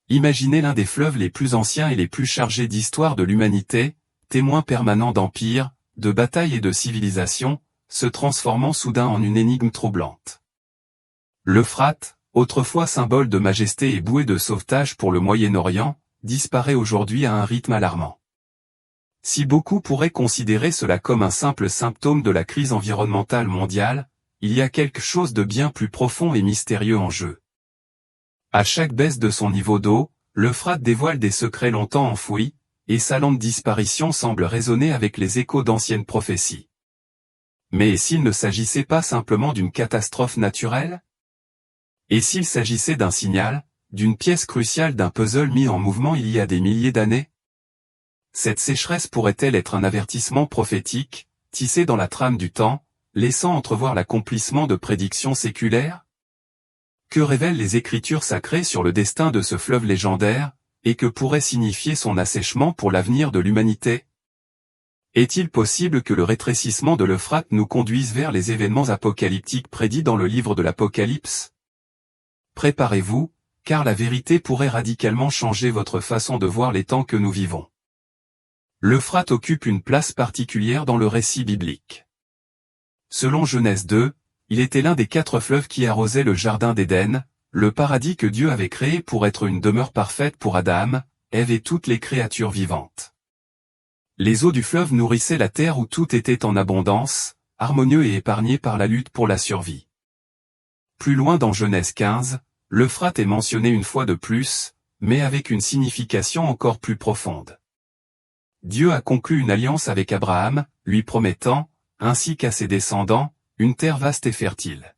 Imaginez l'un des fleuves les plus anciens et les plus chargés d'histoire de l'humanité, témoin permanent d'empires, de batailles et de civilisations, se transformant soudain en une énigme troublante. L'Euphrate, autrefois symbole de majesté et bouée de sauvetage pour le Moyen-Orient, disparaît aujourd'hui à un rythme alarmant. Si beaucoup pourraient considérer cela comme un simple symptôme de la crise environnementale mondiale, il y a quelque chose de bien plus profond et mystérieux en jeu. À chaque baisse de son niveau d'eau, l'Euphrate dévoile des secrets longtemps enfouis, et sa lente disparition semble résonner avec les échos d'anciennes prophéties. Mais s'il ne s'agissait pas simplement d'une catastrophe naturelle? Et s'il s'agissait d'un signal, d'une pièce cruciale d'un puzzle mis en mouvement il y a des milliers d'années? Cette sécheresse pourrait-elle être un avertissement prophétique, tissé dans la trame du temps, laissant entrevoir l'accomplissement de prédictions séculaires? Que révèlent les écritures sacrées sur le destin de ce fleuve légendaire, et que pourrait signifier son assèchement pour l'avenir de l'humanité? Est-il possible que le rétrécissement de l'Euphrate nous conduise vers les événements apocalyptiques prédits dans le livre de l'Apocalypse? Préparez-vous, car la vérité pourrait radicalement changer votre façon de voir les temps que nous vivons. L'Euphrate occupe une place particulière dans le récit biblique. Selon Genèse 2, il était l'un des 4 fleuves qui arrosaient le jardin d'Éden, le paradis que Dieu avait créé pour être une demeure parfaite pour Adam, Ève et toutes les créatures vivantes. Les eaux du fleuve nourrissaient la terre où tout était en abondance, harmonieux et épargné par la lutte pour la survie. Plus loin dans Genèse 15, l'Euphrate est mentionné une fois de plus, mais avec une signification encore plus profonde. Dieu a conclu une alliance avec Abraham, lui promettant, ainsi qu'à ses descendants, une terre vaste et fertile.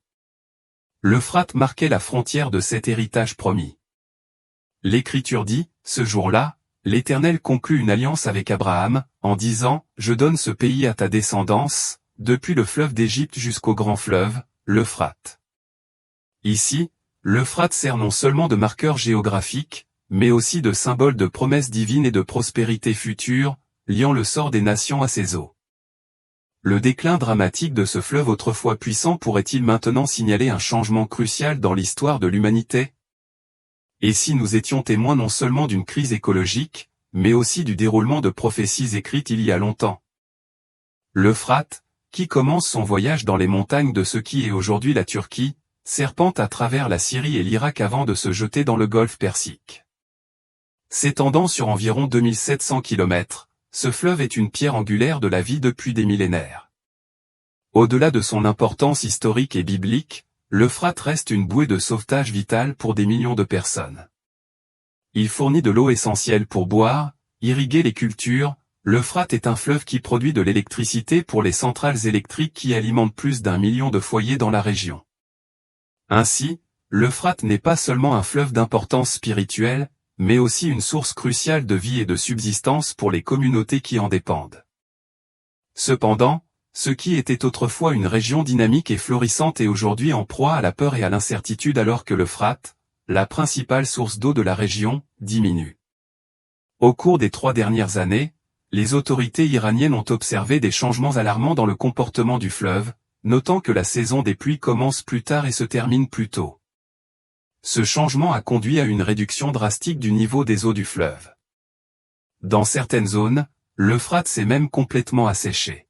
L'Euphrate marquait la frontière de cet héritage promis. L'Écriture dit, ce jour-là, l'Éternel conclut une alliance avec Abraham, en disant, je donne ce pays à ta descendance, depuis le fleuve d'Égypte jusqu'au grand fleuve, l'Euphrate. Ici, l'Euphrate sert non seulement de marqueur géographique, mais aussi de symbole de promesses divines et de prospérité future, liant le sort des nations à ses eaux. Le déclin dramatique de ce fleuve autrefois puissant pourrait-il maintenant signaler un changement crucial dans l'histoire de l'humanité? Et si nous étions témoins non seulement d'une crise écologique, mais aussi du déroulement de prophéties écrites il y a longtemps? L'Euphrate, qui commence son voyage dans les montagnes de ce qui est aujourd'hui la Turquie, serpente à travers la Syrie et l'Irak avant de se jeter dans le golfe Persique. S'étendant sur environ 2700 km, ce fleuve est une pierre angulaire de la vie depuis des millénaires. Au-delà de son importance historique et biblique, l'Euphrate reste une bouée de sauvetage vitale pour des millions de personnes. Il fournit de l'eau essentielle pour boire, irriguer les cultures. L'Euphrate est un fleuve qui produit de l'électricité pour les centrales électriques qui alimentent plus d'1 million de foyers dans la région. Ainsi, l'Euphrate n'est pas seulement un fleuve d'importance spirituelle, mais aussi une source cruciale de vie et de subsistance pour les communautés qui en dépendent. Cependant, ce qui était autrefois une région dynamique et florissante est aujourd'hui en proie à la peur et à l'incertitude alors que l'Euphrate, la principale source d'eau de la région, diminue. Au cours des 3 dernières années, les autorités iraniennes ont observé des changements alarmants dans le comportement du fleuve, notant que la saison des pluies commence plus tard et se termine plus tôt. Ce changement a conduit à une réduction drastique du niveau des eaux du fleuve. Dans certaines zones, l'Euphrate s'est même complètement asséché.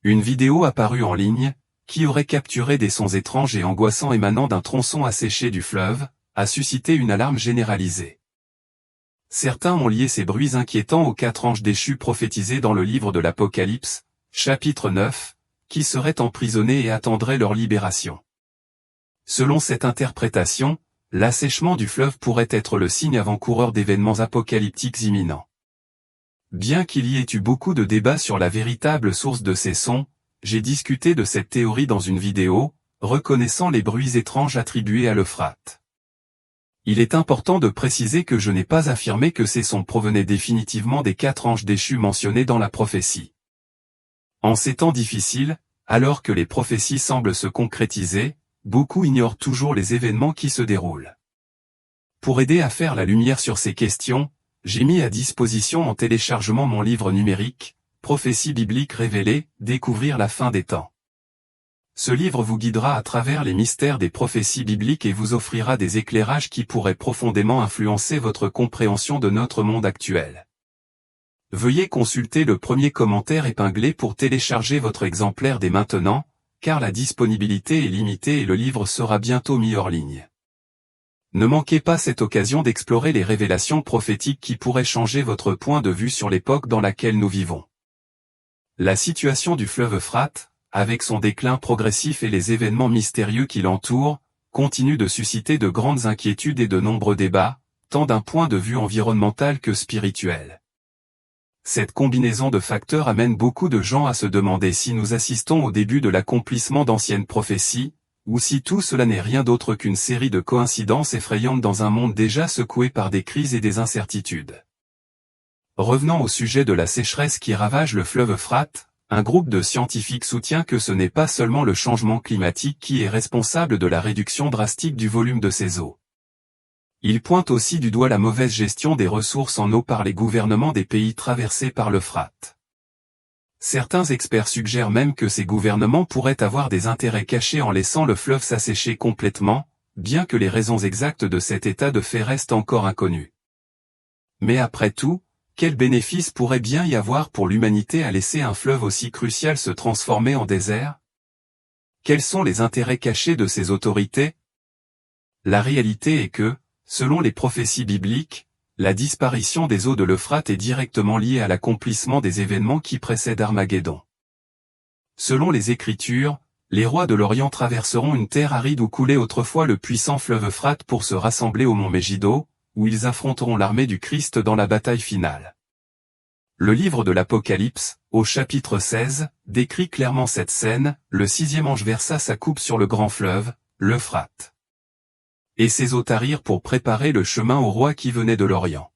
Une vidéo apparue en ligne, qui aurait capturé des sons étranges et angoissants émanant d'un tronçon asséché du fleuve, a suscité une alarme généralisée. Certains ont lié ces bruits inquiétants aux 4 anges déchus prophétisés dans le livre de l'Apocalypse, chapitre 9, qui seraient emprisonnés et attendraient leur libération. Selon cette interprétation, l'assèchement du fleuve pourrait être le signe avant-coureur d'événements apocalyptiques imminents. Bien qu'il y ait eu beaucoup de débats sur la véritable source de ces sons, j'ai discuté de cette théorie dans une vidéo, reconnaissant les bruits étranges attribués à l'Euphrate. Il est important de préciser que je n'ai pas affirmé que ces sons provenaient définitivement des 4 anges déchus mentionnés dans la prophétie. En ces temps difficiles, alors que les prophéties semblent se concrétiser, beaucoup ignorent toujours les événements qui se déroulent. Pour aider à faire la lumière sur ces questions, j'ai mis à disposition en téléchargement mon livre numérique, Prophéties bibliques révélées, découvrir la fin des temps. Ce livre vous guidera à travers les mystères des prophéties bibliques et vous offrira des éclairages qui pourraient profondément influencer votre compréhension de notre monde actuel. Veuillez consulter le premier commentaire épinglé pour télécharger votre exemplaire dès maintenant, car la disponibilité est limitée et le livre sera bientôt mis hors ligne. Ne manquez pas cette occasion d'explorer les révélations prophétiques qui pourraient changer votre point de vue sur l'époque dans laquelle nous vivons. La situation du fleuve Euphrate, avec son déclin progressif et les événements mystérieux qui l'entourent, continue de susciter de grandes inquiétudes et de nombreux débats, tant d'un point de vue environnemental que spirituel. Cette combinaison de facteurs amène beaucoup de gens à se demander si nous assistons au début de l'accomplissement d'anciennes prophéties, ou si tout cela n'est rien d'autre qu'une série de coïncidences effrayantes dans un monde déjà secoué par des crises et des incertitudes. Revenant au sujet de la sécheresse qui ravage le fleuve Euphrate, un groupe de scientifiques soutient que ce n'est pas seulement le changement climatique qui est responsable de la réduction drastique du volume de ces eaux. Il pointe aussi du doigt la mauvaise gestion des ressources en eau par les gouvernements des pays traversés par l'Euphrate. Certains experts suggèrent même que ces gouvernements pourraient avoir des intérêts cachés en laissant le fleuve s'assécher complètement, bien que les raisons exactes de cet état de fait restent encore inconnues. Mais après tout, quel bénéfice pourrait bien y avoir pour l'humanité à laisser un fleuve aussi crucial se transformer en désert? Quels sont les intérêts cachés de ces autorités? La réalité est que, selon les prophéties bibliques, la disparition des eaux de l'Euphrate est directement liée à l'accomplissement des événements qui précèdent Armageddon. Selon les Écritures, les rois de l'Orient traverseront une terre aride où coulait autrefois le puissant fleuve Euphrate pour se rassembler au mont Megiddo, où ils affronteront l'armée du Christ dans la bataille finale. Le livre de l'Apocalypse, au chapitre 16, décrit clairement cette scène, le 6e ange versa sa coupe sur le grand fleuve, l'Euphrate. Et ses eaux tarirent pour préparer le chemin au roi qui venait de l'Orient.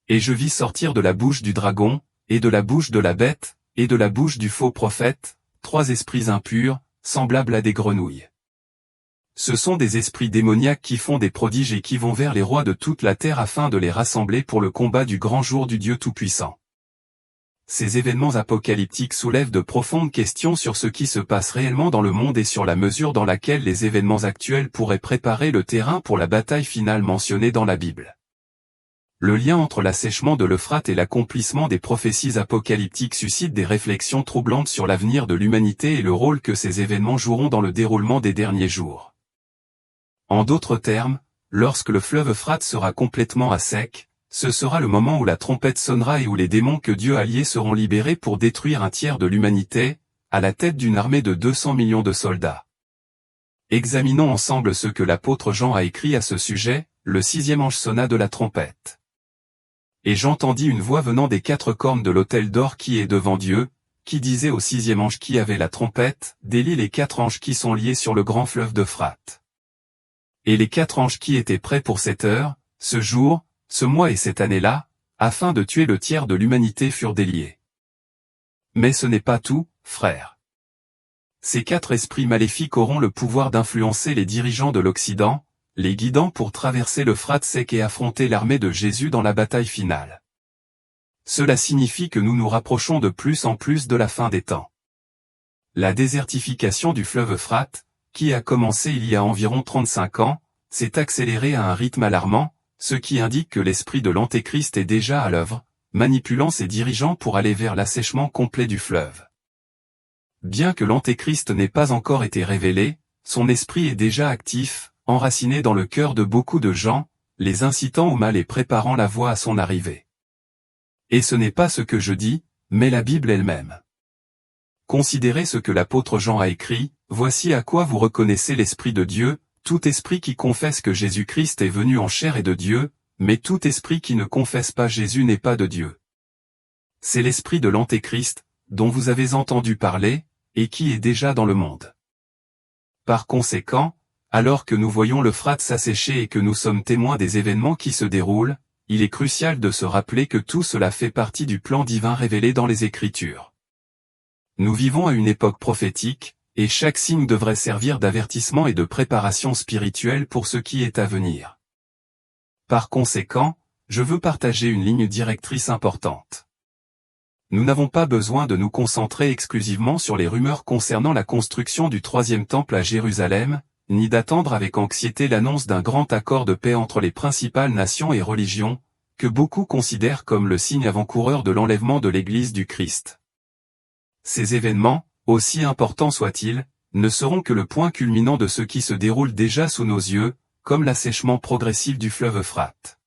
Et je vis sortir de la bouche du dragon, et de la bouche de la bête, et de la bouche du faux prophète, 3 esprits impurs, semblables à des grenouilles. Ce sont des esprits démoniaques qui font des prodiges et qui vont vers les rois de toute la terre afin de les rassembler pour le combat du grand jour du Dieu Tout-Puissant. Ces événements apocalyptiques soulèvent de profondes questions sur ce qui se passe réellement dans le monde et sur la mesure dans laquelle les événements actuels pourraient préparer le terrain pour la bataille finale mentionnée dans la Bible. Le lien entre l'assèchement de l'Euphrate et l'accomplissement des prophéties apocalyptiques suscite des réflexions troublantes sur l'avenir de l'humanité et le rôle que ces événements joueront dans le déroulement des derniers jours. En d'autres termes, lorsque le fleuve Euphrate sera complètement à sec, ce sera le moment où la trompette sonnera et où les démons que Dieu a liés seront libérés pour détruire un tiers de l'humanité, à la tête d'une armée de 200 millions de soldats. Examinons ensemble ce que l'apôtre Jean a écrit à ce sujet. Le 6e ange sonna de la trompette. Et j'entendis une voix venant des 4 cornes de l'autel d'or qui est devant Dieu, qui disait au 6e ange qui avait la trompette, délie les 4 anges qui sont liés sur le grand fleuve d'Euphrate. Et les 4 anges qui étaient prêts pour cette heure, ce jour, ce mois et cette année-là, afin de tuer le tiers de l'humanité furent déliés. Mais ce n'est pas tout, frères. Ces 4 esprits maléfiques auront le pouvoir d'influencer les dirigeants de l'Occident, les guidant pour traverser l'Euphrate sec et affronter l'armée de Jésus dans la bataille finale. Cela signifie que nous nous rapprochons de plus en plus de la fin des temps. La désertification du fleuve Euphrate, qui a commencé il y a environ 35 ans, s'est accélérée à un rythme alarmant, ce qui indique que l'esprit de l'Antéchrist est déjà à l'œuvre, manipulant ses dirigeants pour aller vers l'assèchement complet du fleuve. Bien que l'Antéchrist n'ait pas encore été révélé, son esprit est déjà actif, enraciné dans le cœur de beaucoup de gens, les incitant au mal et préparant la voie à son arrivée. Et ce n'est pas ce que je dis, mais la Bible elle-même. Considérez ce que l'apôtre Jean a écrit, « Voici à quoi vous reconnaissez l'Esprit de Dieu, tout esprit qui confesse que Jésus-Christ est venu en chair est de Dieu, mais tout esprit qui ne confesse pas Jésus n'est pas de Dieu. » C'est l'esprit de l'Antéchrist, dont vous avez entendu parler, et qui est déjà dans le monde. Par conséquent, alors que nous voyons l'Euphrate s'assécher et que nous sommes témoins des événements qui se déroulent, il est crucial de se rappeler que tout cela fait partie du plan divin révélé dans les Écritures. Nous vivons à une époque prophétique, et chaque signe devrait servir d'avertissement et de préparation spirituelle pour ce qui est à venir. Par conséquent, je veux partager une ligne directrice importante. nous n'avons pas besoin de nous concentrer exclusivement sur les rumeurs concernant la construction du troisième temple à Jérusalem, ni d'attendre avec anxiété l'annonce d'un grand accord de paix entre les principales nations et religions, que beaucoup considèrent comme le signe avant-coureur de l'enlèvement de l'Église du Christ. Ces événements, aussi importants soient-ils, ne seront que le point culminant de ce qui se déroule déjà sous nos yeux, comme l'assèchement progressif du fleuve Euphrate.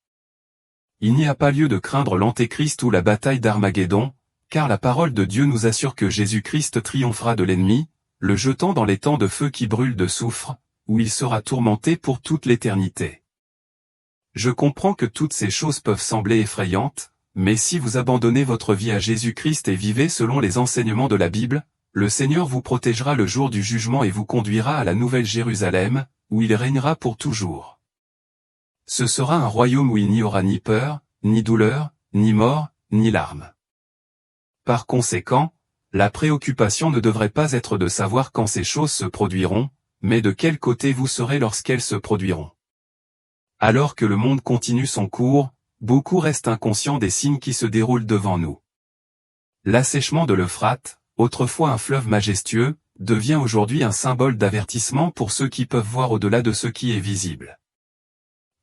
Il n'y a pas lieu de craindre l'Antéchrist ou la bataille d'Armageddon, car la parole de Dieu nous assure que Jésus-Christ triomphera de l'ennemi, le jetant dans les temps de feu qui brûlent de soufre, où il sera tourmenté pour toute l'éternité. Je comprends que toutes ces choses peuvent sembler effrayantes, mais si vous abandonnez votre vie à Jésus-Christ et vivez selon les enseignements de la Bible, le Seigneur vous protégera le jour du jugement et vous conduira à la Nouvelle Jérusalem, où il régnera pour toujours. Ce sera un royaume où il n'y aura ni peur, ni douleur, ni mort, ni larmes. Par conséquent, la préoccupation ne devrait pas être de savoir quand ces choses se produiront, mais de quel côté vous serez lorsqu'elles se produiront. Alors que le monde continue son cours, beaucoup restent inconscients des signes qui se déroulent devant nous. L'assèchement de l'Euphrate, autrefois un fleuve majestueux, devient aujourd'hui un symbole d'avertissement pour ceux qui peuvent voir au-delà de ce qui est visible.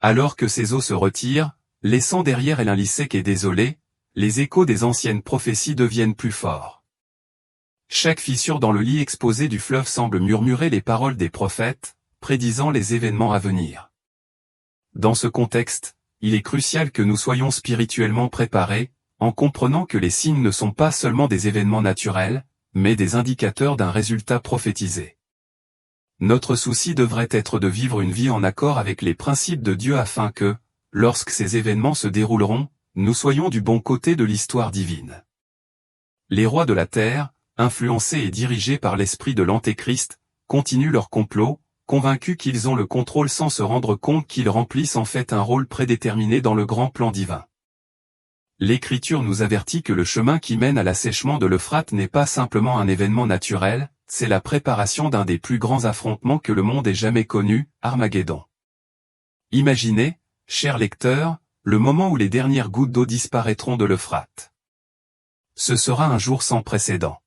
Alors que ces eaux se retirent, laissant derrière elles un lit sec et désolé, les échos des anciennes prophéties deviennent plus forts. Chaque fissure dans le lit exposé du fleuve semble murmurer les paroles des prophètes, prédisant les événements à venir. Dans ce contexte, il est crucial que nous soyons spirituellement préparés, en comprenant que les signes ne sont pas seulement des événements naturels, mais des indicateurs d'un résultat prophétisé. Notre souci devrait être de vivre une vie en accord avec les principes de Dieu afin que, lorsque ces événements se dérouleront, nous soyons du bon côté de l'histoire divine. Les rois de la terre, influencés et dirigés par l'esprit de l'Antéchrist, continuent leur complot, convaincus qu'ils ont le contrôle sans se rendre compte qu'ils remplissent en fait un rôle prédéterminé dans le grand plan divin. L'Écriture nous avertit que le chemin qui mène à l'assèchement de l'Euphrate n'est pas simplement un événement naturel, c'est la préparation d'un des plus grands affrontements que le monde ait jamais connu, Armageddon. Imaginez, chers lecteurs, le moment où les dernières gouttes d'eau disparaîtront de l'Euphrate. Ce sera un jour sans précédent.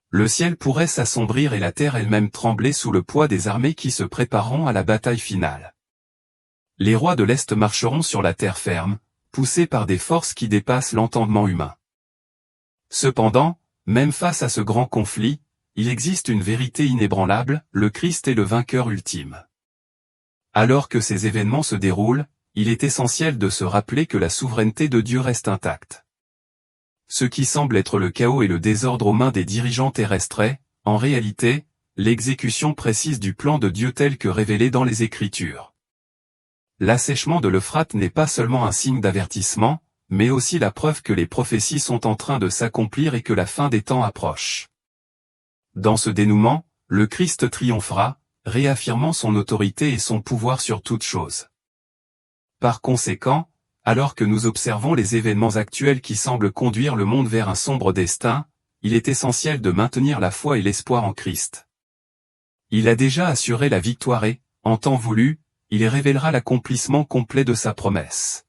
Le ciel pourrait s'assombrir et la terre elle-même trembler sous le poids des armées qui se prépareront à la bataille finale. Les rois de l'Est marcheront sur la terre ferme, poussés par des forces qui dépassent l'entendement humain. Cependant, même face à ce grand conflit, il existe une vérité inébranlable, le Christ est le vainqueur ultime. Alors que ces événements se déroulent, il est essentiel de se rappeler que la souveraineté de Dieu reste intacte. Ce qui semble être le chaos et le désordre aux mains des dirigeants terrestres est, en réalité, l'exécution précise du plan de Dieu tel que révélé dans les Écritures. L'assèchement de l'Euphrate n'est pas seulement un signe d'avertissement, mais aussi la preuve que les prophéties sont en train de s'accomplir et que la fin des temps approche. Dans ce dénouement, le Christ triomphera, réaffirmant son autorité et son pouvoir sur toute chose. Par conséquent, alors que nous observons les événements actuels qui semblent conduire le monde vers un sombre destin, il est essentiel de maintenir la foi et l'espoir en Christ. Il a déjà assuré la victoire et, en temps voulu, il révélera l'accomplissement complet de sa promesse.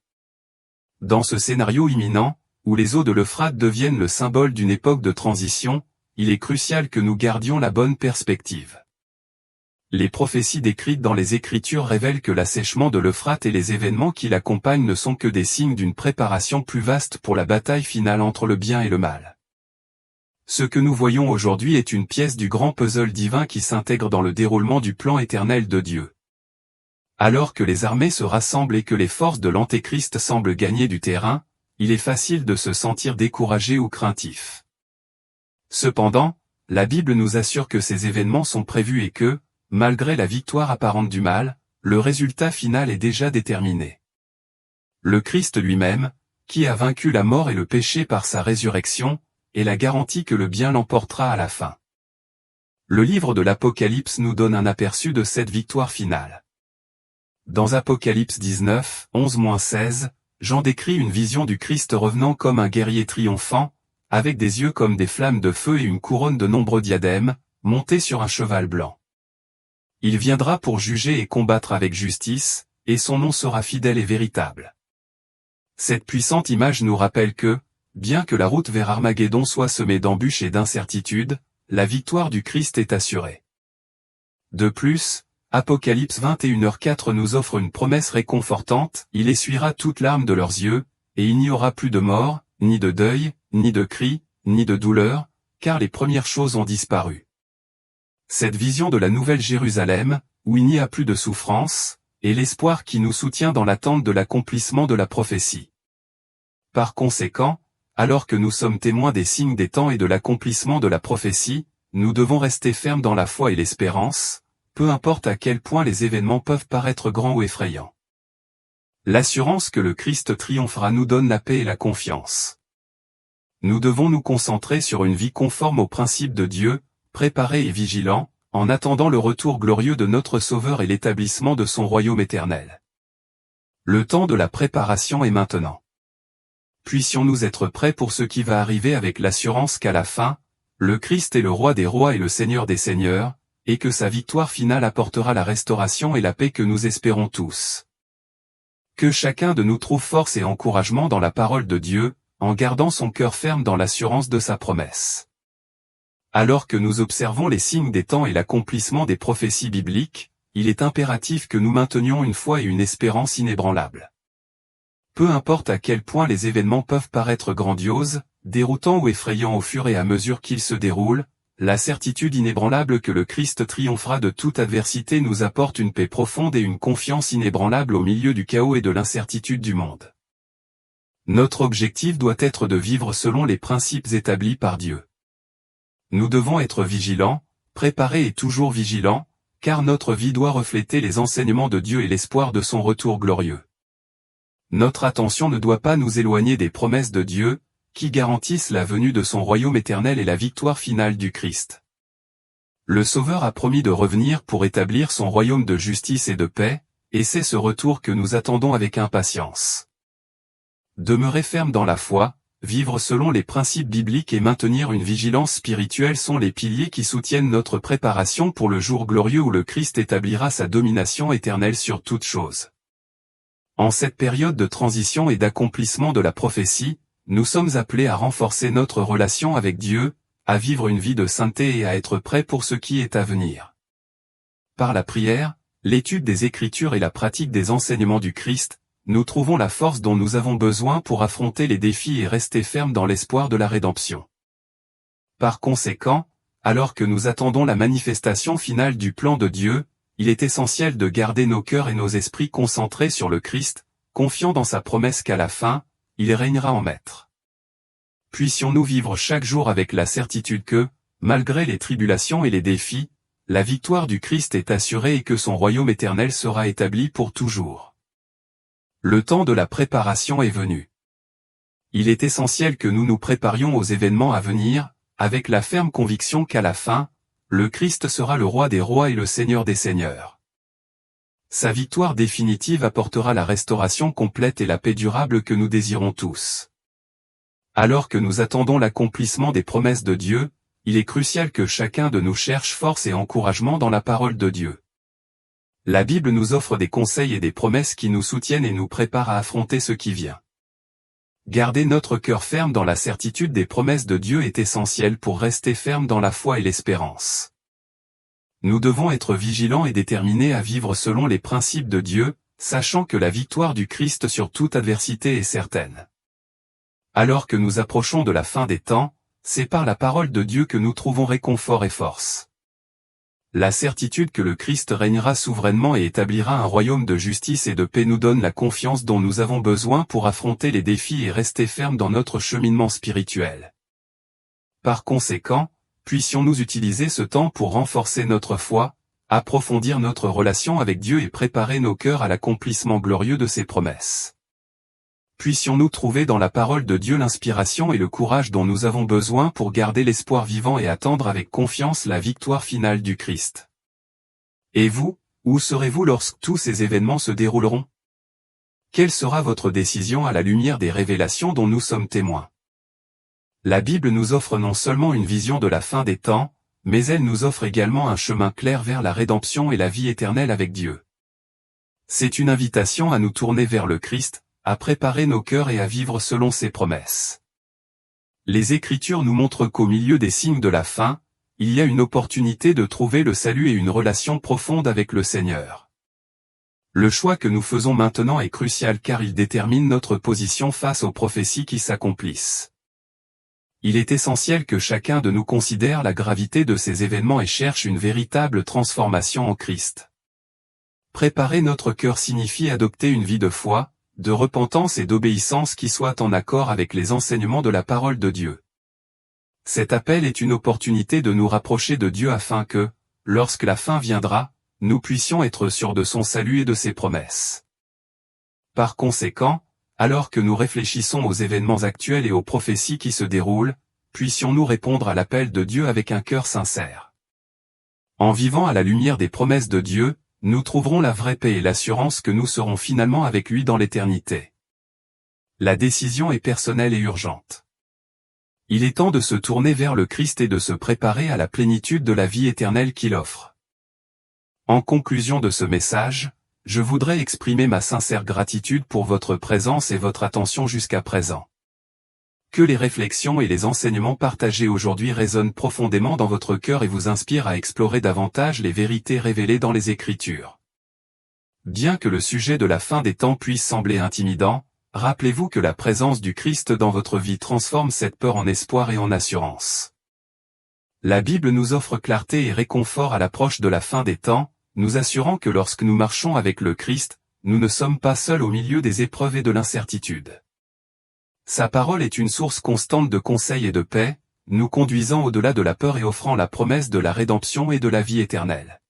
Dans ce scénario imminent, où les eaux de l'Euphrate deviennent le symbole d'une époque de transition, il est crucial que nous gardions la bonne perspective. Les prophéties décrites dans les Écritures révèlent que l'assèchement de l'Euphrate et les événements qui l'accompagnent ne sont que des signes d'une préparation plus vaste pour la bataille finale entre le bien et le mal. Ce que nous voyons aujourd'hui est une pièce du grand puzzle divin qui s'intègre dans le déroulement du plan éternel de Dieu. Alors que les armées se rassemblent et que les forces de l'Antéchrist semblent gagner du terrain, il est facile de se sentir découragé ou craintif. Cependant, la Bible nous assure que ces événements sont prévus et que, malgré la victoire apparente du mal, le résultat final est déjà déterminé. Le Christ lui-même, qui a vaincu la mort et le péché par sa résurrection, est la garantie que le bien l'emportera à la fin. Le livre de l'Apocalypse nous donne un aperçu de cette victoire finale. Dans Apocalypse 19, 11-16, Jean décrit une vision du Christ revenant comme un guerrier triomphant, avec des yeux comme des flammes de feu et une couronne de nombreux diadèmes, monté sur un cheval blanc. Il viendra pour juger et combattre avec justice, et son nom sera fidèle et véritable. Cette puissante image nous rappelle que, bien que la route vers Armageddon soit semée d'embûches et d'incertitudes, la victoire du Christ est assurée. De plus, Apocalypse 21h4 nous offre une promesse réconfortante, il essuiera toute larme de leurs yeux, et il n'y aura plus de mort, ni de deuil, ni de cri, ni de douleur, car les premières choses ont disparu. Cette vision de la Nouvelle Jérusalem, où il n'y a plus de souffrance, est l'espoir qui nous soutient dans l'attente de l'accomplissement de la prophétie. Par conséquent, alors que nous sommes témoins des signes des temps et de l'accomplissement de la prophétie, nous devons rester fermes dans la foi et l'espérance, peu importe à quel point les événements peuvent paraître grands ou effrayants. L'assurance que le Christ triomphera nous donne la paix et la confiance. Nous devons nous concentrer sur une vie conforme aux principes de Dieu, préparés et vigilants, en attendant le retour glorieux de notre Sauveur et l'établissement de son royaume éternel. Le temps de la préparation est maintenant. Puissions-nous être prêts pour ce qui va arriver avec l'assurance qu'à la fin, le Christ est le roi des rois et le Seigneur des seigneurs, et que sa victoire finale apportera la restauration et la paix que nous espérons tous. Que chacun de nous trouve force et encouragement dans la parole de Dieu, en gardant son cœur ferme dans l'assurance de sa promesse. Alors que nous observons les signes des temps et l'accomplissement des prophéties bibliques, il est impératif que nous maintenions une foi et une espérance inébranlables. Peu importe à quel point les événements peuvent paraître grandioses, déroutants ou effrayants au fur et à mesure qu'ils se déroulent, la certitude inébranlable que le Christ triomphera de toute adversité nous apporte une paix profonde et une confiance inébranlable au milieu du chaos et de l'incertitude du monde. Notre objectif doit être de vivre selon les principes établis par Dieu. Nous devons être vigilants, préparés et toujours vigilants, car notre vie doit refléter les enseignements de Dieu et l'espoir de son retour glorieux. Notre attention ne doit pas nous éloigner des promesses de Dieu, qui garantissent la venue de son royaume éternel et la victoire finale du Christ. Le Sauveur a promis de revenir pour établir son royaume de justice et de paix, et c'est ce retour que nous attendons avec impatience. Demeurer ferme dans la foi, vivre selon les principes bibliques et maintenir une vigilance spirituelle sont les piliers qui soutiennent notre préparation pour le jour glorieux où le Christ établira sa domination éternelle sur toutes choses. En cette période de transition et d'accomplissement de la prophétie, nous sommes appelés à renforcer notre relation avec Dieu, à vivre une vie de sainteté et à être prêts pour ce qui est à venir. Par la prière, l'étude des Écritures et la pratique des enseignements du Christ, nous trouvons la force dont nous avons besoin pour affronter les défis et rester fermes dans l'espoir de la rédemption. Par conséquent, alors que nous attendons la manifestation finale du plan de Dieu, il est essentiel de garder nos cœurs et nos esprits concentrés sur le Christ, confiant dans sa promesse qu'à la fin, il régnera en maître. Puissions-nous vivre chaque jour avec la certitude que, malgré les tribulations et les défis, la victoire du Christ est assurée et que son royaume éternel sera établi pour toujours. Le temps de la préparation est venu. Il est essentiel que nous nous préparions aux événements à venir, avec la ferme conviction qu'à la fin, le Christ sera le roi des rois et le Seigneur des seigneurs. Sa victoire définitive apportera la restauration complète et la paix durable que nous désirons tous. Alors que nous attendons l'accomplissement des promesses de Dieu, il est crucial que chacun de nous cherche force et encouragement dans la parole de Dieu. La Bible nous offre des conseils et des promesses qui nous soutiennent et nous préparent à affronter ce qui vient. Garder notre cœur ferme dans la certitude des promesses de Dieu est essentiel pour rester ferme dans la foi et l'espérance. Nous devons être vigilants et déterminés à vivre selon les principes de Dieu, sachant que la victoire du Christ sur toute adversité est certaine. Alors que nous approchons de la fin des temps, c'est par la parole de Dieu que nous trouvons réconfort et force. La certitude que le Christ régnera souverainement et établira un royaume de justice et de paix nous donne la confiance dont nous avons besoin pour affronter les défis et rester fermes dans notre cheminement spirituel. Par conséquent, puissions-nous utiliser ce temps pour renforcer notre foi, approfondir notre relation avec Dieu et préparer nos cœurs à l'accomplissement glorieux de ses promesses. Puissions-nous trouver dans la parole de Dieu l'inspiration et le courage dont nous avons besoin pour garder l'espoir vivant et attendre avec confiance la victoire finale du Christ. Et vous, où serez-vous lorsque tous ces événements se dérouleront? Quelle sera votre décision à la lumière des révélations dont nous sommes témoins? La Bible nous offre non seulement une vision de la fin des temps, mais elle nous offre également un chemin clair vers la rédemption et la vie éternelle avec Dieu. C'est une invitation à nous tourner vers le Christ, à préparer nos cœurs et à vivre selon ses promesses. Les Écritures nous montrent qu'au milieu des signes de la fin, il y a une opportunité de trouver le salut et une relation profonde avec le Seigneur. Le choix que nous faisons maintenant est crucial car il détermine notre position face aux prophéties qui s'accomplissent. Il est essentiel que chacun de nous considère la gravité de ces événements et cherche une véritable transformation en Christ. Préparer notre cœur signifie adopter une vie de foi, de repentance et d'obéissance qui soit en accord avec les enseignements de la parole de Dieu. Cet appel est une opportunité de nous rapprocher de Dieu afin que, lorsque la fin viendra, nous puissions être sûrs de son salut et de ses promesses. Par conséquent, alors que nous réfléchissons aux événements actuels et aux prophéties qui se déroulent, puissions-nous répondre à l'appel de Dieu avec un cœur sincère. En vivant à la lumière des promesses de Dieu, nous trouverons la vraie paix et l'assurance que nous serons finalement avec lui dans l'éternité. La décision est personnelle et urgente. Il est temps de se tourner vers le Christ et de se préparer à la plénitude de la vie éternelle qu'il offre. En conclusion de ce message, je voudrais exprimer ma sincère gratitude pour votre présence et votre attention jusqu'à présent. Que les réflexions et les enseignements partagés aujourd'hui résonnent profondément dans votre cœur et vous inspirent à explorer davantage les vérités révélées dans les Écritures. Bien que le sujet de la fin des temps puisse sembler intimidant, rappelez-vous que la présence du Christ dans votre vie transforme cette peur en espoir et en assurance. La Bible nous offre clarté et réconfort à l'approche de la fin des temps, nous assurant que lorsque nous marchons avec le Christ, nous ne sommes pas seuls au milieu des épreuves et de l'incertitude. Sa parole est une source constante de conseils et de paix, nous conduisant au-delà de la peur et offrant la promesse de la rédemption et de la vie éternelle.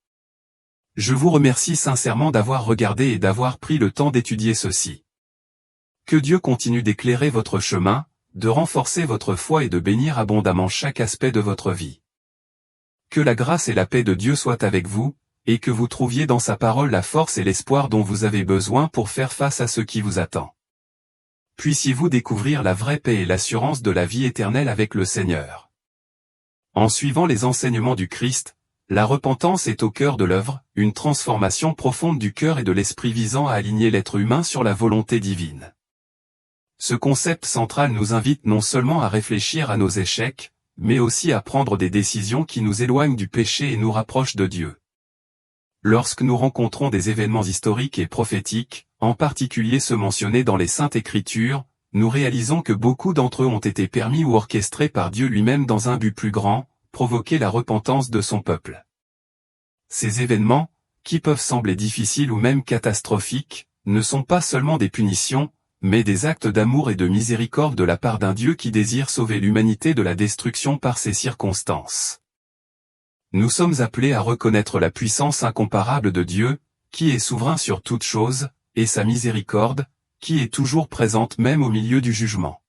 Je vous remercie sincèrement d'avoir regardé et d'avoir pris le temps d'étudier ceci. Que Dieu continue d'éclairer votre chemin, de renforcer votre foi et de bénir abondamment chaque aspect de votre vie. Que la grâce et la paix de Dieu soient avec vous, et que vous trouviez dans sa parole la force et l'espoir dont vous avez besoin pour faire face à ce qui vous attend. Puissiez-vous découvrir la vraie paix et l'assurance de la vie éternelle avec le Seigneur. En suivant les enseignements du Christ, la repentance est au cœur de l'œuvre, une transformation profonde du cœur et de l'esprit visant à aligner l'être humain sur la volonté divine. Ce concept central nous invite non seulement à réfléchir à nos échecs, mais aussi à prendre des décisions qui nous éloignent du péché et nous rapprochent de Dieu. Lorsque nous rencontrons des événements historiques et prophétiques, en particulier ceux mentionnés dans les Saintes Écritures, nous réalisons que beaucoup d'entre eux ont été permis ou orchestrés par Dieu lui-même dans un but plus grand, provoquer la repentance de son peuple. Ces événements, qui peuvent sembler difficiles ou même catastrophiques, ne sont pas seulement des punitions, mais des actes d'amour et de miséricorde de la part d'un Dieu qui désire sauver l'humanité de la destruction par ces circonstances. Nous sommes appelés à reconnaître la puissance incomparable de Dieu, qui est souverain sur toute chose, et sa miséricorde, qui est toujours présente même au milieu du jugement.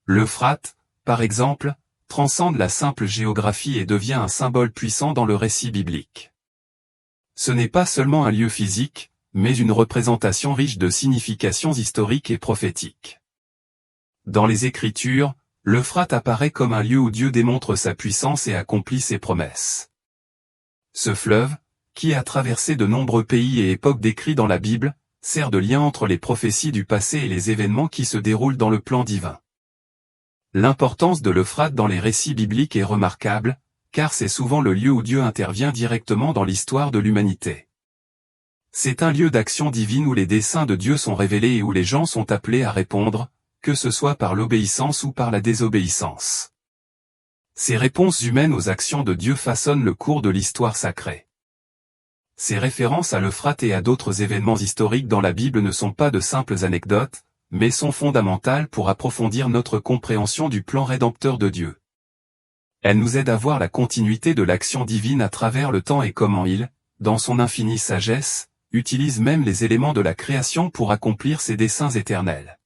L'Euphrate, par exemple, transcende la simple géographie et devient un symbole puissant dans le récit biblique. Ce n'est pas seulement un lieu physique, mais une représentation riche de significations historiques et prophétiques. Dans les Écritures, l'Euphrate apparaît comme un lieu où Dieu démontre sa puissance et accomplit ses promesses. Ce fleuve, qui a traversé de nombreux pays et époques décrits dans la Bible, sert de lien entre les prophéties du passé et les événements qui se déroulent dans le plan divin. L'importance de l'Euphrate dans les récits bibliques est remarquable, car c'est souvent le lieu où Dieu intervient directement dans l'histoire de l'humanité. C'est un lieu d'action divine où les desseins de Dieu sont révélés et où les gens sont appelés à répondre, que ce soit par l'obéissance ou par la désobéissance. Ces réponses humaines aux actions de Dieu façonnent le cours de l'histoire sacrée. Ces références à l'Euphrate et à d'autres événements historiques dans la Bible ne sont pas de simples anecdotes, mais sont fondamentales pour approfondir notre compréhension du plan rédempteur de Dieu. Elles nous aident à voir la continuité de l'action divine à travers le temps et comment il, dans son infinie sagesse, utilise même les éléments de la création pour accomplir ses desseins éternels.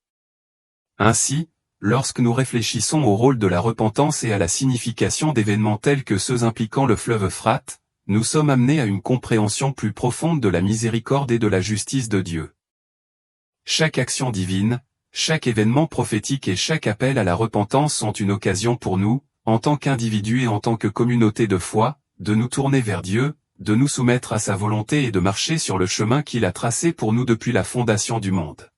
Ainsi, lorsque nous réfléchissons au rôle de la repentance et à la signification d'événements tels que ceux impliquant le fleuve Euphrate, nous sommes amenés à une compréhension plus profonde de la miséricorde et de la justice de Dieu. Chaque action divine, chaque événement prophétique et chaque appel à la repentance sont une occasion pour nous, en tant qu'individus et en tant que communauté de foi, de nous tourner vers Dieu, de nous soumettre à sa volonté et de marcher sur le chemin qu'il a tracé pour nous depuis la fondation du monde.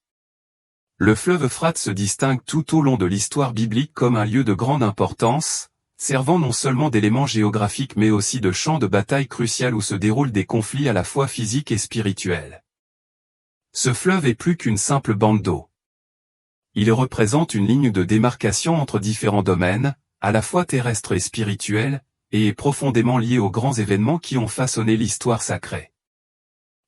Le fleuve Euphrate se distingue tout au long de l'histoire biblique comme un lieu de grande importance, servant non seulement d'élément géographique mais aussi de champ de bataille crucial où se déroulent des conflits à la fois physiques et spirituels. Ce fleuve est plus qu'une simple bande d'eau. Il représente une ligne de démarcation entre différents domaines, à la fois terrestres et spirituels, et est profondément lié aux grands événements qui ont façonné l'histoire sacrée.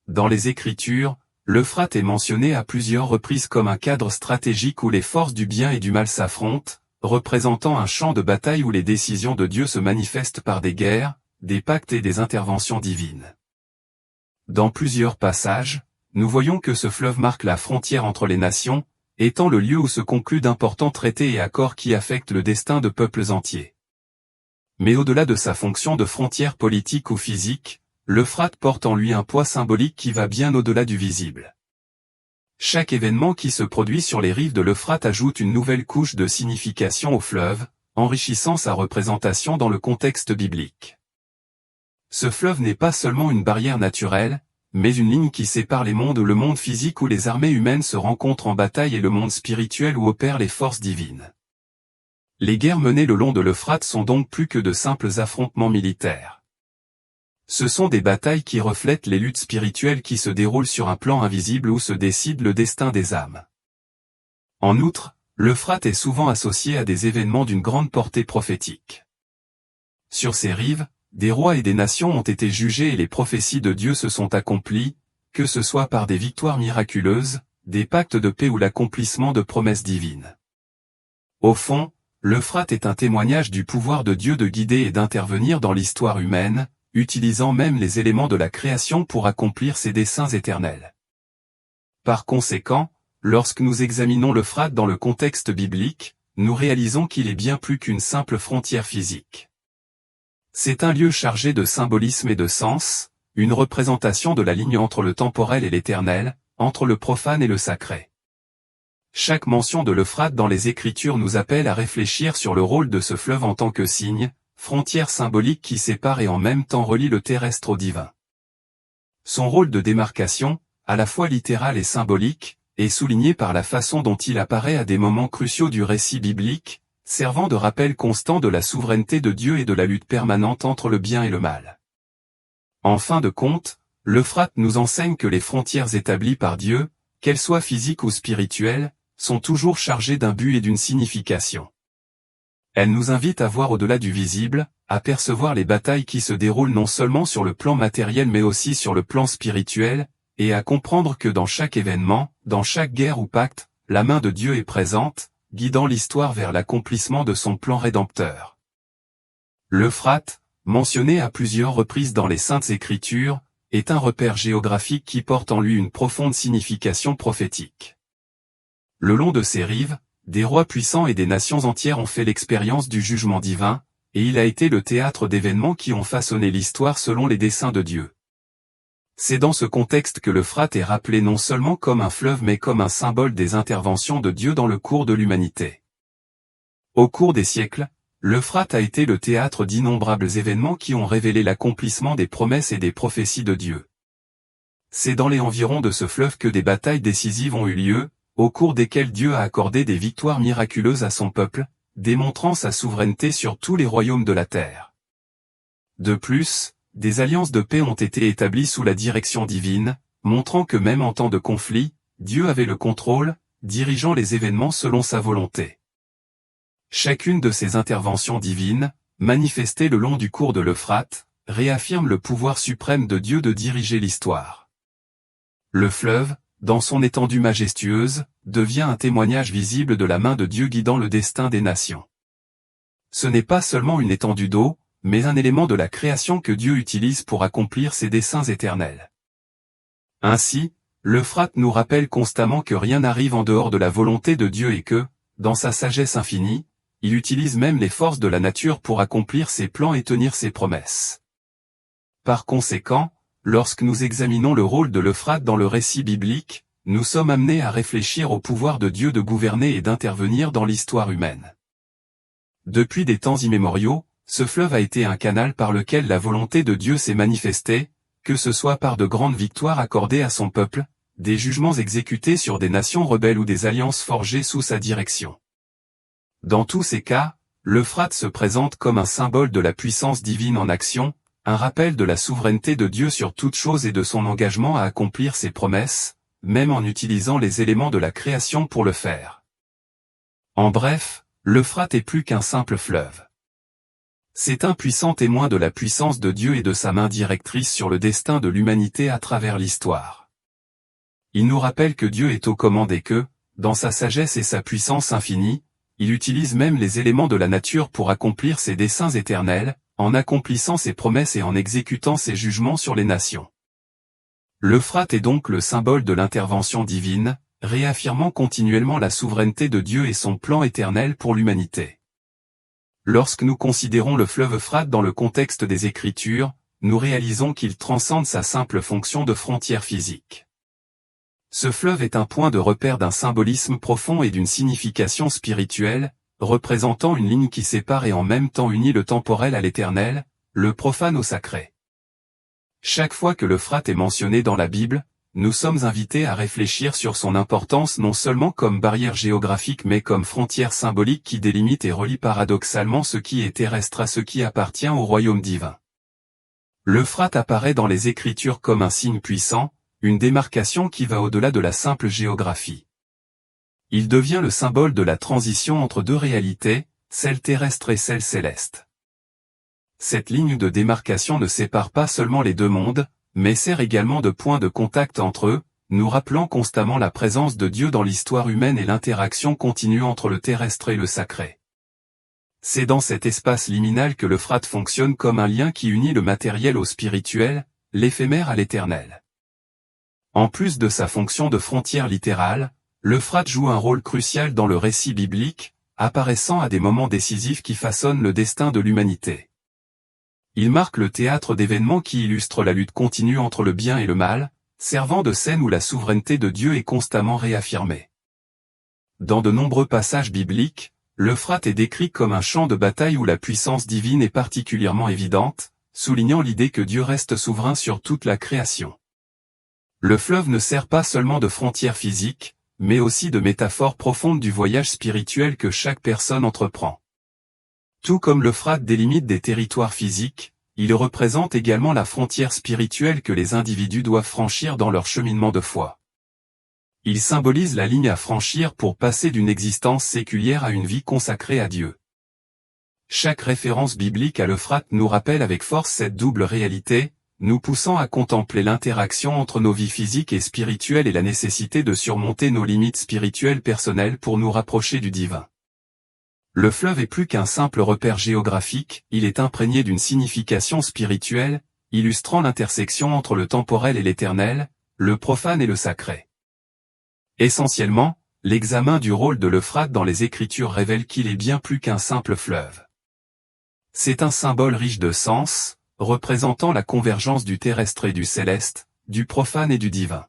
Dans les Écritures, l'Euphrate est mentionné à plusieurs reprises comme un cadre stratégique où les forces du bien et du mal s'affrontent, représentant un champ de bataille où les décisions de Dieu se manifestent par des guerres, des pactes et des interventions divines. Dans plusieurs passages, nous voyons que ce fleuve marque la frontière entre les nations, étant le lieu où se concluent d'importants traités et accords qui affectent le destin de peuples entiers. Mais au-delà de sa fonction de frontière politique ou physique, l'Euphrate porte en lui un poids symbolique qui va bien au-delà du visible. Chaque événement qui se produit sur les rives de l'Euphrate ajoute une nouvelle couche de signification au fleuve, enrichissant sa représentation dans le contexte biblique. Ce fleuve n'est pas seulement une barrière naturelle, mais une ligne qui sépare les mondes, le monde physique où les armées humaines se rencontrent en bataille et le monde spirituel où opèrent les forces divines. Les guerres menées le long de l'Euphrate sont donc plus que de simples affrontements militaires. Ce sont des batailles qui reflètent les luttes spirituelles qui se déroulent sur un plan invisible où se décide le destin des âmes. En outre, l'Euphrate est souvent associé à des événements d'une grande portée prophétique. Sur ses rives, des rois et des nations ont été jugés et les prophéties de Dieu se sont accomplies, que ce soit par des victoires miraculeuses, des pactes de paix ou l'accomplissement de promesses divines. Au fond, l'Euphrate est un témoignage du pouvoir de Dieu de guider et d'intervenir dans l'histoire humaine, utilisant même les éléments de la création pour accomplir ses desseins éternels. Par conséquent, lorsque nous examinons l'Euphrate dans le contexte biblique, nous réalisons qu'il est bien plus qu'une simple frontière physique. C'est un lieu chargé de symbolisme et de sens, une représentation de la ligne entre le temporel et l'éternel, entre le profane et le sacré. Chaque mention de l'Euphrate dans les Écritures nous appelle à réfléchir sur le rôle de ce fleuve en tant que signe, frontière symbolique qui sépare et en même temps relie le terrestre au divin. Son rôle de démarcation, à la fois littéral et symbolique, est souligné par la façon dont il apparaît à des moments cruciaux du récit biblique, servant de rappel constant de la souveraineté de Dieu et de la lutte permanente entre le bien et le mal. En fin de compte, l'Euphrate nous enseigne que les frontières établies par Dieu, qu'elles soient physiques ou spirituelles, sont toujours chargées d'un but et d'une signification. Elle nous invite à voir au-delà du visible, à percevoir les batailles qui se déroulent non seulement sur le plan matériel mais aussi sur le plan spirituel, et à comprendre que dans chaque événement, dans chaque guerre ou pacte, la main de Dieu est présente, guidant l'histoire vers l'accomplissement de son plan rédempteur. L'Euphrate, mentionné à plusieurs reprises dans les Saintes Écritures, est un repère géographique qui porte en lui une profonde signification prophétique. Le long de ses rives, des rois puissants et des nations entières ont fait l'expérience du jugement divin, et il a été le théâtre d'événements qui ont façonné l'histoire selon les desseins de Dieu. C'est dans ce contexte que l'Euphrate est rappelé non seulement comme un fleuve mais comme un symbole des interventions de Dieu dans le cours de l'humanité. Au cours des siècles, l'Euphrate a été le théâtre d'innombrables événements qui ont révélé l'accomplissement des promesses et des prophéties de Dieu. C'est dans les environs de ce fleuve que des batailles décisives ont eu lieu, au cours desquelles Dieu a accordé des victoires miraculeuses à son peuple, démontrant sa souveraineté sur tous les royaumes de la terre. De plus, des alliances de paix ont été établies sous la direction divine, montrant que même en temps de conflit, Dieu avait le contrôle, dirigeant les événements selon sa volonté. Chacune de ces interventions divines, manifestées le long du cours de l'Euphrate, réaffirme le pouvoir suprême de Dieu de diriger l'histoire. Le fleuve, dans son étendue majestueuse, devient un témoignage visible de la main de Dieu guidant le destin des nations. Ce n'est pas seulement une étendue d'eau, mais un élément de la création que Dieu utilise pour accomplir ses desseins éternels. Ainsi, l'Euphrate nous rappelle constamment que rien n'arrive en dehors de la volonté de Dieu et que, dans sa sagesse infinie, il utilise même les forces de la nature pour accomplir ses plans et tenir ses promesses. Par conséquent, lorsque nous examinons le rôle de l'Euphrate dans le récit biblique, nous sommes amenés à réfléchir au pouvoir de Dieu de gouverner et d'intervenir dans l'histoire humaine. Depuis des temps immémoriaux, ce fleuve a été un canal par lequel la volonté de Dieu s'est manifestée, que ce soit par de grandes victoires accordées à son peuple, des jugements exécutés sur des nations rebelles ou des alliances forgées sous sa direction. Dans tous ces cas, l'Euphrate se présente comme un symbole de la puissance divine en action, un rappel de la souveraineté de Dieu sur toute chose et de son engagement à accomplir ses promesses, même en utilisant les éléments de la création pour le faire. En bref, l'Euphrate est plus qu'un simple fleuve. C'est un puissant témoin de la puissance de Dieu et de sa main directrice sur le destin de l'humanité à travers l'histoire. Il nous rappelle que Dieu est aux commandes et que, dans sa sagesse et sa puissance infinie, il utilise même les éléments de la nature pour accomplir ses desseins éternels, en accomplissant ses promesses et en exécutant ses jugements sur les nations. L'Euphrate est donc le symbole de l'intervention divine, réaffirmant continuellement la souveraineté de Dieu et son plan éternel pour l'humanité. Lorsque nous considérons le fleuve Euphrate dans le contexte des Écritures, nous réalisons qu'il transcende sa simple fonction de frontière physique. Ce fleuve est un point de repère d'un symbolisme profond et d'une signification spirituelle, représentant une ligne qui sépare et en même temps unit le temporel à l'éternel, le profane au sacré. Chaque fois que l'Euphrate est mentionné dans la Bible, nous sommes invités à réfléchir sur son importance non seulement comme barrière géographique mais comme frontière symbolique qui délimite et relie paradoxalement ce qui est terrestre à ce qui appartient au royaume divin. L'Euphrate apparaît dans les Écritures comme un signe puissant, une démarcation qui va au-delà de la simple géographie. Il devient le symbole de la transition entre deux réalités, celle terrestre et celle céleste. Cette ligne de démarcation ne sépare pas seulement les deux mondes, mais sert également de point de contact entre eux, nous rappelant constamment la présence de Dieu dans l'histoire humaine et l'interaction continue entre le terrestre et le sacré. C'est dans cet espace liminal que l'Euphrate fonctionne comme un lien qui unit le matériel au spirituel, l'éphémère à l'éternel. En plus de sa fonction de frontière littérale, l'Euphrate joue un rôle crucial dans le récit biblique, apparaissant à des moments décisifs qui façonnent le destin de l'humanité. Il marque le théâtre d'événements qui illustrent la lutte continue entre le bien et le mal, servant de scène où la souveraineté de Dieu est constamment réaffirmée. Dans de nombreux passages bibliques, l'Euphrate est décrit comme un champ de bataille où la puissance divine est particulièrement évidente, soulignant l'idée que Dieu reste souverain sur toute la création. Le fleuve ne sert pas seulement de frontière physique, mais aussi de métaphore profonde du voyage spirituel que chaque personne entreprend. Tout comme l'Euphrate délimite des territoires physiques, il représente également la frontière spirituelle que les individus doivent franchir dans leur cheminement de foi. Il symbolise la ligne à franchir pour passer d'une existence séculière à une vie consacrée à Dieu. Chaque référence biblique à l'Euphrate nous rappelle avec force cette double réalité, nous poussant à contempler l'interaction entre nos vies physiques et spirituelles et la nécessité de surmonter nos limites spirituelles personnelles pour nous rapprocher du divin. Le fleuve est plus qu'un simple repère géographique, il est imprégné d'une signification spirituelle, illustrant l'intersection entre le temporel et l'éternel, le profane et le sacré. Essentiellement, l'examen du rôle de l'Euphrate dans les Écritures révèle qu'il est bien plus qu'un simple fleuve. C'est un symbole riche de sens, représentant la convergence du terrestre et du céleste, du profane et du divin.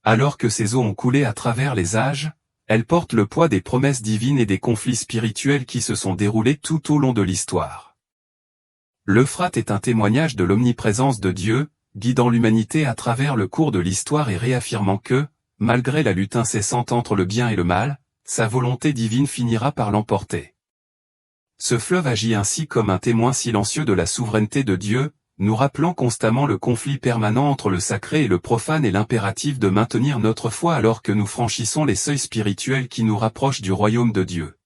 Alors que ces eaux ont coulé à travers les âges, elles portent le poids des promesses divines et des conflits spirituels qui se sont déroulés tout au long de l'histoire. L'Euphrate est un témoignage de l'omniprésence de Dieu, guidant l'humanité à travers le cours de l'histoire et réaffirmant que, malgré la lutte incessante entre le bien et le mal, sa volonté divine finira par l'emporter. Ce fleuve agit ainsi comme un témoin silencieux de la souveraineté de Dieu, nous rappelant constamment le conflit permanent entre le sacré et le profane et l'impératif de maintenir notre foi alors que nous franchissons les seuils spirituels qui nous rapprochent du royaume de Dieu.